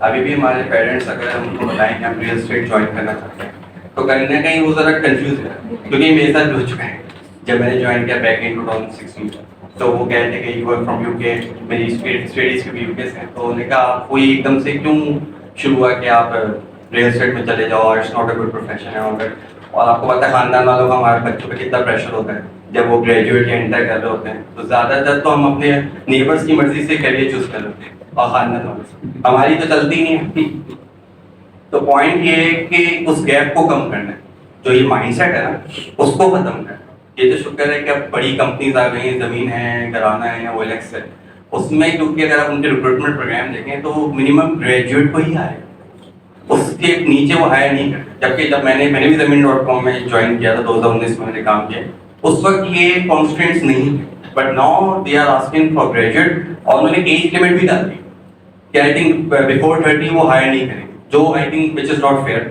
अभी भी हमारे पेरेंट्स अगर हम उनको बताएं कि हम रियल एस्टेट ज्वाइन करना चाहते हैं तो कहीं ना कहीं वो ज़रा कंफ्यूज है, क्योंकि मेरे साथ भी हो चुका है। जब मैंने ज्वाइन किया बैक इन 2016 तो वो कह रहे थे कि यू आर फ्रॉम यूके, मेरी स्टडीज़ भी यूके से हैं, तो उन्होंने कहा आपको ये एकदम से क्यों शुरू हुआ कि आप रियल एस्टेट में चले जाओ, it's not a good profession है। और आपको पता है खानदान वालों का हमारे बच्चों पे कितना प्रेशर होता है जब वो ग्रेजुएट या इंटर कर रहे होते हैं, तो ज़्यादातर तो हम अपने नेबर्स की मर्जी से करियर चूज कर लेते हैं और खानदान वालों से, हमारी तो चलती नहीं है। तो पॉइंट ये है कि उस गैप को कम करना है, जो ये माइंडसेट है ना उसको खत्म करना है। ये तो शुक्र है कि अब बड़ी कंपनीज आ गई हैं, जमीन है, घराना है या ओएलएक्स है, उसमें क्योंकि अगर आप उनके रिक्रूटमेंट प्रोग्राम देखें तो मिनिमम ग्रेजुएट को ही आएगा, उसके नीचे वो हायर नहीं करते। जबकि जब मैंने भी ज़मीन.com में ज्वाइन किया था 2019 में मैंने काम किया, उस वक्त ये कॉन्स्टेंट्स नहीं थे, but now they are asking for graduate और उन्होंने एज लिमिट भी डाल दी कि आई थिंक बिफोर 30 वो हायर नहीं करेंगे, जो I think which is not fair,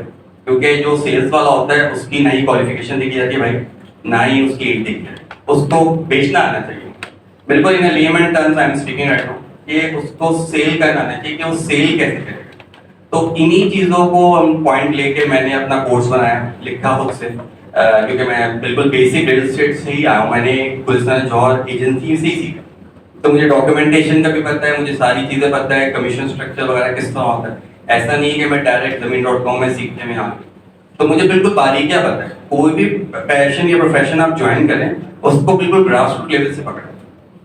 क्योंकि जो सेल्स वाला होता है उसकी ना ही क्वालिफिकेशन देखी जाती है भाई, ना ही उसकी एज देखी जाती है, उसको बेचना आना चाहिए। बिल्कुल in layman terms I am speaking right now कि उसको सेल करना आना चाहिए कि वो सेल कैसे करेगा। तो इन्हीं चीज़ों को हम पॉइंट लेके मैंने अपना कोर्स बनाया, लिखा खुद से, क्योंकि मैं बिल्कुल बेसिक रियल एस्टेट से ही आया हूँ, मैंने गुलिस्तान जौहर एजेंसी से ही सीखा, तो मुझे डॉक्यूमेंटेशन का भी पता है, मुझे सारी चीज़ें पता है, कमीशन स्ट्रक्चर वगैरह किस तरह होता है। ऐसा नहीं है कि मैं डायरेक्ट ज़मीन.com में सीखने में आ गया, तो मुझे बिल्कुल बारीकियाँ पता है। कोई भी पैशन या प्रोफेशन आप ज्वाइन करें उसको बिल्कुल ग्रास रूट लेवल से पकड़ें।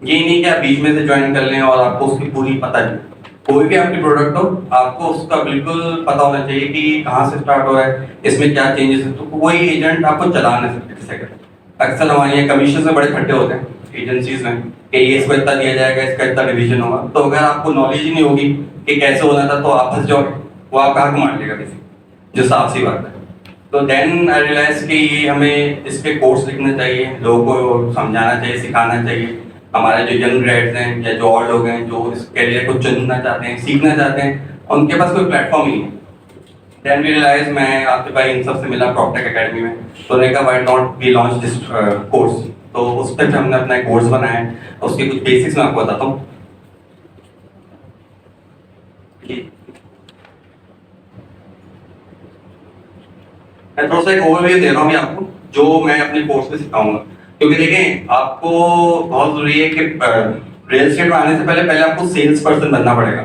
ये नहीं कि आप बीच में से ज्वाइन कर लें और आपको उसकी पूरी पता नहीं। कोई भी आपकी प्रोडक्ट हो आपको उसका बिल्कुल पता होना चाहिए कि कहाँ से स्टार्ट हो रहा है, इसमें क्या चेंजेस है, तो कोई एजेंट आपको चला नहीं सकते। अक्सर हमारे यहाँ कमीशन में बड़े खट्टे होते हैं एजेंसीज में कि ये इसको इतना दिया जाएगा, इसका इतना डिवीजन होगा, तो अगर आपको नॉलेज ही नहीं होगी कि कैसे होना था तो आप फंस जाओगे, वो आपका हक मान लेगा किसी, जो साफ सी बात है। तो देन आई रियलाइज कि ये हमें इस पे कोर्स लिखना चाहिए, लोगों को समझाना चाहिए, सिखाना चाहिए। हमारे जो यंग ग्रेड्स हैं या जो और लोग हैं जो इस करियर को चुनना चाहते हैं, सीखना चाहते हैं, उनके पास कोई प्लेटफॉर्म ही नहीं है। देन वी रियलाइज, मैं आपके भाई इन सबसे मिला प्रॉक्टेक एकेडमी में, तो उन्होंने कहा why not we launch this course, तो उस पर हमने अपना एक कोर्स बनाया है। उसके कुछ बेसिक्स मैं आपको बताता हूँ। मैं थोड़ा सा एक ओवरव्यू दे रहा हूँ आपको जो मैं अपने कोर्स में सिखाऊंगा, क्योंकि देखें आपको बहुत जरूरी है कि रियल एस्टेट में आने से पहले आपको सेल्स पर्सन बनना पड़ेगा,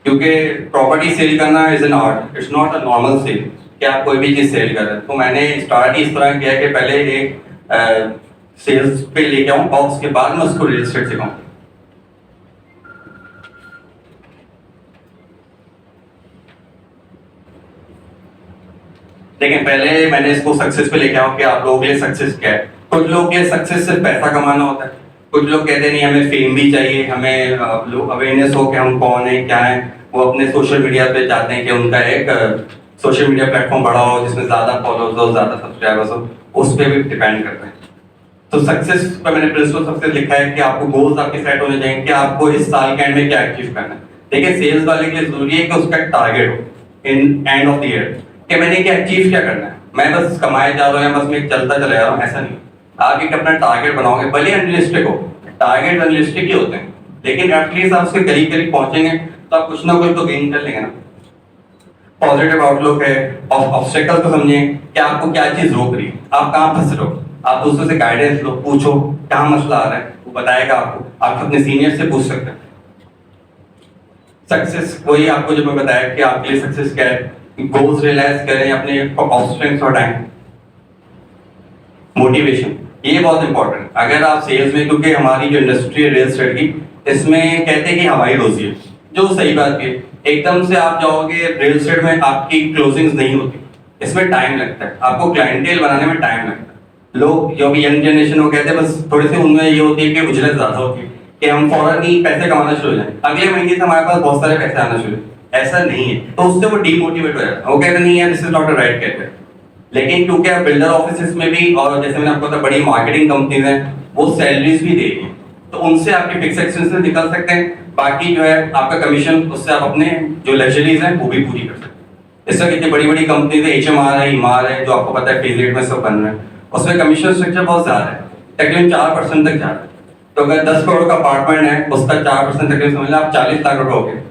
क्योंकि प्रॉपर्टी सेल करना is an art, it's not a normal sale कि आप कोई भी चीज सेल कर रहे हैं। तो मैंने स्टार्ट ही इस तरह किया कि पहले एक सेल्स पे लेके आऊँ और उसके बाद मैं उसको रियल एस्टेट सिखाऊँ। लेकिन पहले मैंने इसको सक्सेस पे लेके आऊँ कि आप लोगों के लिए सक्सेस क्या है। कुछ लोगों के लिए सक्सेस सिर्फ पैसा कमाना होता है, कुछ लोग कहते नहीं हमें फेम भी चाहिए, हमें अवेयरनेस हो कि हम कौन है क्या है। वो अपने सोशल मीडिया पे चाहते हैं कि उनका एक सोशल मीडिया प्लेटफॉर्म बड़ा हो जिसमें ज्यादा फॉलोअर्स हो, ज्यादा सब्सक्राइबर्स हो, उस पर भी डिपेंड करता है। तो सक्सेस पर मैंने प्रिंसिपल सक्सेस लिखा है कि आपको गोल्स आपके सेट होने चाहिए कि आपको इस साल के एंड में क्या अचीव करना है। देखिए सेल्स वाले के लिए जरूरी है कि उसका टारगेट हो in end of the year कि मैंने क्या अचीव क्या करना है। मैं बस कमाए जा रहा हूँ या बस मैं चलता चला जा रहा हूँ, ऐसा नहीं। आप एक अपना टारगेट बनाओगे, भले अनरियलिस्टिक हो, टारगेट अनरियलिस्टिक ही होते हैं, लेकिन एटलीस्ट आप उसके करीब करीब पहुंचेंगे तो आप कुछ ना कुछ तो गेन कर लेंगे ना। पॉजिटिव आउटलुक है, ऑब्स्टेकल्स को समझें कि आपको क्या चीज रोक रही है, आप कहाँ फंस रहे हो। आप दूसरों से गाइडेंस लो, पूछो कहाँ मसला आ रहा है, वो बताएगा आपको। आप अपने सीनियर से पूछ सकते हैं। सक्सेस वही आपको जो मैं बताया कि आपके लिए सक्सेस क्या है, गोल्स रियलाइज करें, अपने ऑब्स्टेकल्स हटाएं। मोटिवेशन ये बहुत इंपॉर्टेंट। अगर आप सेल्स में, क्योंकि हमारी जो इंडस्ट्री है रियल एस्टेट की, इसमें कहते हैं कि हवाई रोजी है, जो सही बात है। एकदम से आप जाओगे रियल एस्टेट में, आपकी क्लोजिंग्स नहीं होती, इसमें टाइम लगता है, आपको क्लाइंटेल बनाने में टाइम लगता है। लोग जो भी यंग जनरेशन वो कहते हैं बस थोड़े से उनमें ये होती है कि उजरत ज्यादा होती है कि हम फौरन ही पैसे कमाना शुरू हो जाए, अगले महीने से हमारे पास बहुत सारे पैसे आना शुरू। ऐसा नहीं है, तो उससे वो डीमोटिवेट हो जाता है, वो कहते नहीं है this is not a right career. लेकिन क्योंकि आप बिल्डर ऑफिस में भी, और जैसे मैंने आपको बताया बड़ी मार्केटिंग कंपनीज हैं, वो सैलरीज भी दे रही हैं, तो उनसे आपके फिक्स एक्सपेंसेस निकल सकते हैं। बाकी जो है आपका कमीशन, उससे आप अपने जो लग्जरीज हैं वो भी पूरी कर सकते हैं। इस तरह कितनी बड़ी बड़ी कंपनीज है, HMR है, इमार है, जो आपको पता है फेज रेट में सब बन रहे हैं, उसमें कमीशन स्ट्रक्चर बहुत ज्यादा है, तकरीबन 4% तक जा रहा है। तो अगर 10 करोड़ का अपार्टमेंट है, उसका 4% तकरीबन समझ लें आप 40 लाख रुपए हो गए।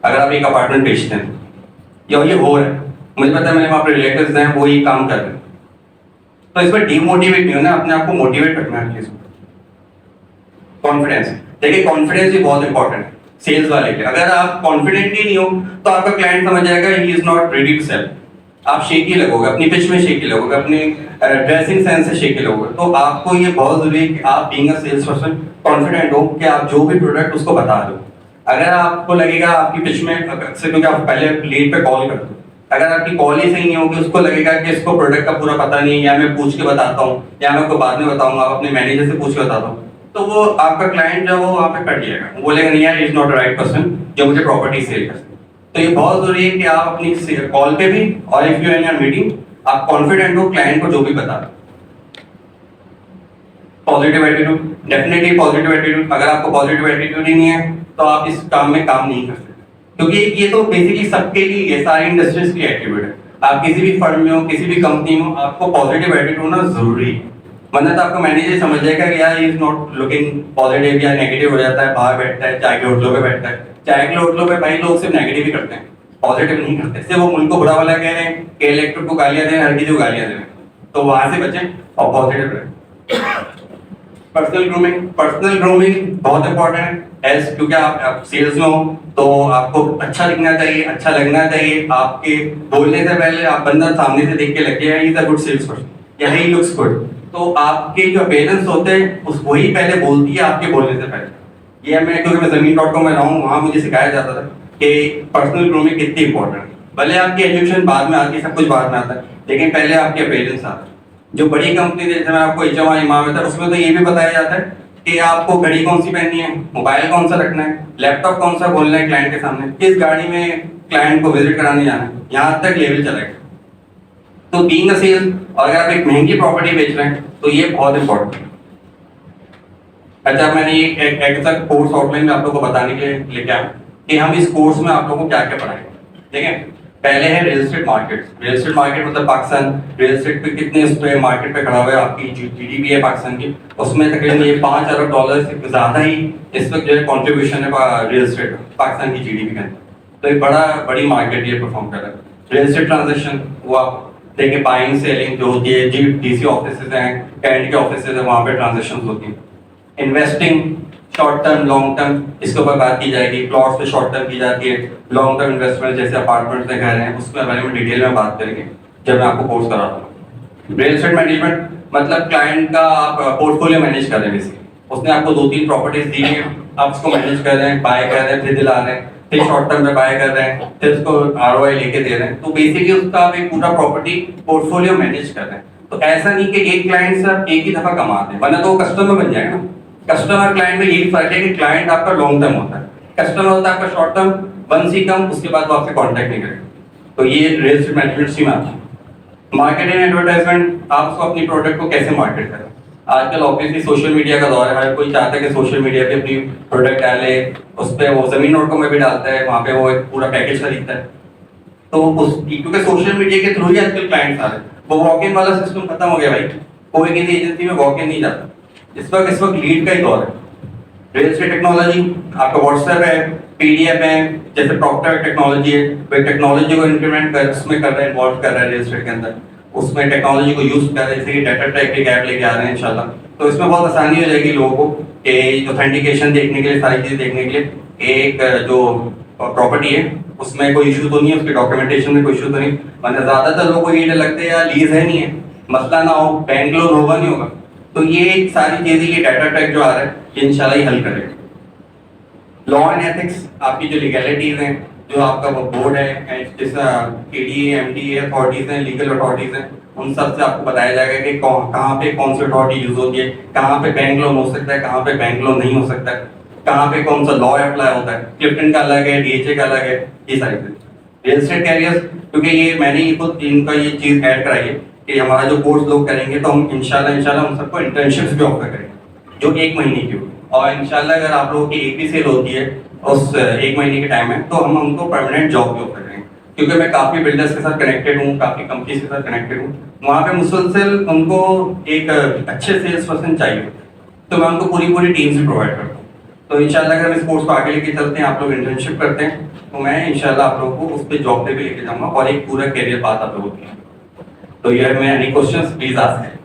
अगर आप एक अपार्टमेंट बेचते हैं या ये हो रहा है, मुझे पता है मेरे वहाँ पे रिलेटिव्स हैं वो ये काम कर रहे हैं, तो इसमें डीमोटिवेट नहीं होना, अपने आप को मोटिवेट रखना है चीज़। कॉन्फिडेंस, देखिए कॉन्फिडेंस भी बहुत इंपॉर्टेंट है सेल्स वाले के। अगर आप कॉन्फिडेंट ही नहीं हो तो आपका क्लाइंट समझ जाएगा he is not ready to sell. आप शेकी लगोगे, अपनी पिच में शेकी लगोगे, अपनी ड्रेसिंग सेंस से शेकी लगोगे। तो आपको ये बहुत जरूरी है कि आप being a sales person confident हो कि आप जो भी प्रोडक्ट उसको बता दो। अगर आपको लगेगा आपकी पिच में अक्सर, क्योंकि आप पहले लीड पे कॉल करते हो, अगर आपकी कॉल ही सही नहीं होगी, उसको लगेगा कि इसको प्रोडक्ट का पूरा पता नहीं, या मैं पूछ के बताता हूँ, या मैं आपको बाद में बताऊंगा, आप अपने मैनेजर से पूछ के बताता हूँ, तो वो आपका क्लाइंट जो वो वहाँ पे कट जाएगा, वो बोलेगा नहीं यार is not the right person जो मुझे प्रॉपर्टी सेल कर। तो ये बहुत जरूरी है कि आप अपनी कॉल पे भी और if you in your meeting आप कॉन्फिडेंट हो क्लाइंट को जो भी बता दो। Positive attitude, definitely positive attitude. अगर आपको पॉजिटिव एटीट्यूड ही नहीं है तो आप इस काम में काम नहीं कर सकते, क्योंकि ये तो बेसिकली सबके लिए है, सारी इंडस्ट्रीज की एटीट्यूड है। आप किसी भी फर्म में हो, किसी भी कंपनी में हो, आपको पॉजिटिव एटीट्यूड होना जरूरी है, वरना तो आपका मैनेजर समझ जाएगा कि यार इज नॉट लुकिंग पॉजिटिव या नेगेटिव हो जाता है, बाहर बैठता है, चाय के होटलों पे बैठता है। चाय के होटलों पे भाई लोग सिर्फ नेगेटिव ही करते हैं, पॉजिटिव नहीं करते। सिर्फ वो मुल्क को बुरा वाला कह रहे हैं कि इलेक्ट्रिक को गालियां दे रहे हैं, हर किसी को गालियां दे रहे हैं, तो वहां से बचें और पॉजिटिव रहें। पर्सनल ग्रूमिंग बहुत इंपॉर्टेंट है एज, क्योंकि आप सेल्स में हो तो आपको अच्छा दिखना चाहिए, अच्छा लगना चाहिए। आपके बोलने से पहले आप बंदा सामने से देख के लगे he is a good sales person या ही लुक्स गुड, तो आपके जो पेरेंट्स होते हैं उस वही पहले बोलती है आपके बोलने से पहले। ये मैं, क्योंकि मैं ज़मीन.com में रहा हूँ, वहाँ मुझे सिखाया जाता था कि पर्सनल ग्रूमिंग कितनी इंपॉर्टेंट है। भले आपकी एजुकेशन बाद में आती है, सब कुछ बाद में आता है, लेकिन पहले आपके पेरेंट्स आते हैं। जो बड़ी कंपनी जैसे मैं आपको HMI इमाम था, उसमें तो ये भी बताया जाता है कि आपको घड़ी कौन सी पहननी है, मोबाइल कौन सा रखना है, लैपटॉप कौन सा खोलना है क्लाइंट के सामने, किस गाड़ी में क्लाइंट को विजिट कराने जाना है, यहाँ तक लेवल चलेगा। तो बीइंग अ सेल्स, और अगर आप एक महंगी प्रॉपर्टी बेच रहे हैं तो ये बहुत इंपॉर्टेंट है। अच्छा, मैंने एक ऐसा कोर्स आउटलाइन में आप लोगों को बताने के लिए लेके आया कि हम इस कोर्स में आप लोगों को क्या क्या पढ़ाएंगे। ठीक है, पहले है real estate market. Real estate market मतलब पाकिस्तान रियल एस्टेट पे कितने इस पे मार्केट पे खड़ा हुआ है, आपकी GDP है पाकिस्तान की, उसमें तकरीबन ये $5 अरब से ज़्यादा ही इस वक्त जो है कॉन्ट्रीब्यूशन है रियल एस्टेट पाकिस्तान की GDP के अंदर। तो एक बड़ी मार्केट ये परफॉर्म कर रहा है। रियल एस्टेट ट्रांजेक्शन वो आप देखिए, बाइंग सेलिंग जो होती है, DC ऑफिस हैं, कैंट के ऑफिस है, वहाँ पे ट्रांजेक्शन होती हैं। Investing short term long term, इसके ऊपर बात की जाएगी। प्लॉट्स पे शॉर्ट टर्म की जाती है, लॉन्ग टर्म इन्वेस्टमेंट जैसे अपार्टमेंट्स में घर हैं, उसके बारे में डिटेल में बात करेंगे जब मैं आपको कोर्स कराता हूँ। रियल एस्टेट मैनेजमेंट मतलब क्लाइंट का आप पोर्टफोलियो मैनेज कर रहे हैं। उसने आपको 2-3 प्रॉपर्टीज दी है, आप उसको मैनेज कर रहे हैं, बाय कर रहे हैं, फिर दिला रहे हैं, फिर शॉर्ट टर्म में बाय कर रहे हैं, फिर उसको ROI लेके दे रहे हैं। तो बेसिकली उसका आप एक पूरा प्रॉपर्टी पोर्टफोलियो मैनेज कर रहे हैं। तो ऐसा नहीं कि एक क्लाइंट से आप एक ही दफा कमाते हैं, वरना तो वो कस्टमर बन जाएगा ना। कस्टमर क्लाइंट में यही फर्क है कि क्लाइंट आपका लॉन्ग टर्म होता है, कस्टमर होता है आपका शॉर्ट टर्म, वंस ही कम, उसके बाद वो आपसे कांटेक्ट नहीं करेगा। तो ये रियल एस्टेट मैनेजमेंट सी में आता है। मार्केटिंग एंड एडवर्टाइजमेंट, आप उसको अपनी प्रोडक्ट को कैसे मार्केट करें। आजकल ऑब्वियसली सोशल मीडिया का दौर है, हर कोई चाहता है कि सोशल मीडिया पे अपनी प्रोडक्ट डाले, उस पर वो ज़मीन.com में भी डालता है, वहाँ पे वो एक पूरा पैकेज खरीदता है। तो उस, क्योंकि सोशल मीडिया के थ्रू ही आजकल क्लाइंट्स आ रहे हैं, वो वॉक इन वाला सिस्टम खत्म हो गया भाई, कोई किसी एजेंसी में वॉक इन नहीं जाता। इस वक्त लीड का ही दौर है। रियल एस्टेट टेक्नोलॉजी, आपका व्हाट्सएप है, PDF है, जैसे प्रॉक्टर टेक्नोलॉजी है, वो टेक्नोलॉजी को इंप्लीमेंट कर उसमें कर रहा है, इन्वॉल्व कर रहा है रियल एस्टेट के अंदर, उसमें टेक्नोलॉजी को यूज कर रहे हैं, जैसे कि डाटा ट्रैक के ऐप लेके आ रहे हैं इंशाल्लाह। तो इसमें बहुत आसानी हो जाएगी लोगों को कि ऑथेंटिकेशन देखने के लिए, सारी चीज़ें देखने के लिए। एक जो प्रॉपर्टी है उसमें कोई इशू तो नहीं है, उसके डॉक्यूमेंटेशन में कोई इशू तो नहीं, वरना ज़्यादातर लोगों को ये डर लगता है यार लीज है नहीं है, मसला ना हो, बैंक लोन होगा नहीं होगा। तो ये सारी चीजें, ये डाटा ट्रैक जो आ रहा है, ये इंशाल्लाह ही हल करेगा। लॉ एंड एथिक्स, आपकी जो लीगैलिटीज हैं, जो आपका बोर्ड है, जैसा KDA MDA अथॉरिटीज हैं, लीगल अथॉरिटीज हैं, उन सब से आपको बताया जाएगा कि कहाँ पे कौन सी अथॉरिटी यूज होती है, कहाँ पे बैंक लोन हो सकता है, कहाँ पे बैंक लोन नहीं हो सकता है, कहाँ पे कौन सा लॉ अप्लाई होता है, क्लिफ्टन का अलग है, DHA का अलग है, ये सारी चीजें। रियल एस्टेट कैरियर्स, क्योंकि ये मैंने खुद इनका ये चीज ऐड कराई है कि हमारा जो कोर्स लोग करेंगे तो हम इंशाल्लाह उन सबको इंटर्नशिप्स भी ऑफर करेंगे जो 1 महीने की होगी। और इंशाल्लाह अगर आप लोगों की एक भी सेल होती है उस 1 महीने के टाइम में, तो हम उनको परमानेंट जॉब भी ऑफर करेंगे। क्योंकि मैं काफ़ी बिल्डर्स के साथ कनेक्टेड हूँ, काफ़ी कंपनीज के साथ कनेक्टेड हूँ, वहाँ पे मुसलसल उनको एक अच्छे सेल्स पर्सन चाहिए, तो मैं उनको पूरी टीम से प्रोवाइड करता हूँ। तो इंशाल्लाह अगर हम स्पोर्ट्स को आगे लेके चलते हैं, आप लोग इंटर्नशिप करते हैं, तो मैं इंशाल्लाह आप लोगों को उस पर जॉब पे भी लेके जाऊंगा और एक पूरा कैरियर पाथ आप लोगों को। तो you have any questions please ask.